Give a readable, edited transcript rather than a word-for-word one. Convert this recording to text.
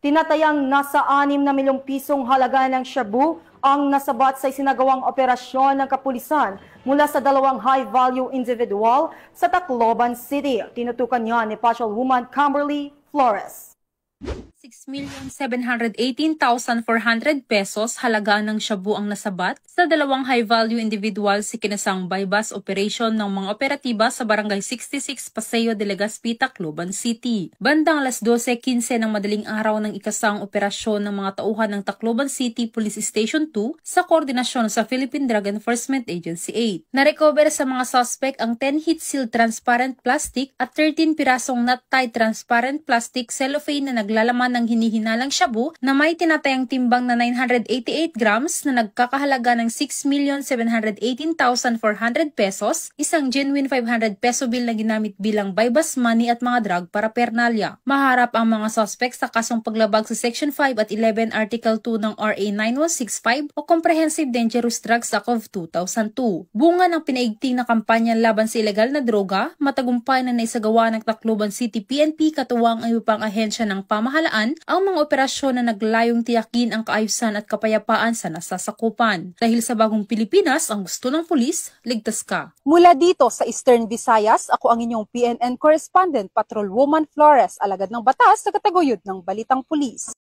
Tinatayang nasa 6 na milyong pisong halaga ng shabu ang nasabat sa isinagawang operasyon ng kapulisan mula sa 2 high-value individual sa Tacloban City. Tinutukan niya ni Patrolwoman Kimberly Flores. 6,718,400 pesos halaga ng shabu ang nasabat sa 2 high-value individual sa kinasang bypass operation ng mga operatiba sa Barangay 66 Paseo de Legazpi, Tacloban City. Bandang alas 12:15 ng madaling araw ng ikasang operasyon ng mga tauhan ng Tacloban City Police Station 2 sa koordinasyon sa Philippine Drug Enforcement Agency 8. Narecover sa mga suspect ang 10 heat seal transparent plastic at 13 pirasong not-tied transparent plastic cellophane na naglalaman ng hinihinalang shabu na may tinatayang timbang na 988 grams na nagkakahalaga ng 6,718,400 pesos, isang genuine 500 peso bill na ginamit bilang bypass money at mga drug paraphernalia. Maharap ang mga suspect sa kasong paglabag sa Section 5 at 11 Article 2 ng RA 9165 o Comprehensive Dangerous Drugs Act of 2002. Bunga ng pinaigting na kampanya laban sa ilegal na droga, matagumpay na naisagawa ng Tacloban City PNP katuwang ang iba pang ahensya ng pamahalaan ang mga operasyon na naglayong tiyakin ang kaayusan at kapayapaan sa nasasakupan. Dahil sa bagong Pilipinas, ang gusto ng pulis, ligtas ka. Mula dito sa Eastern Visayas, ako ang inyong PNN correspondent, Patrolwoman Flores, alagad ng batas sa kataguyod ng Balitang Pulis.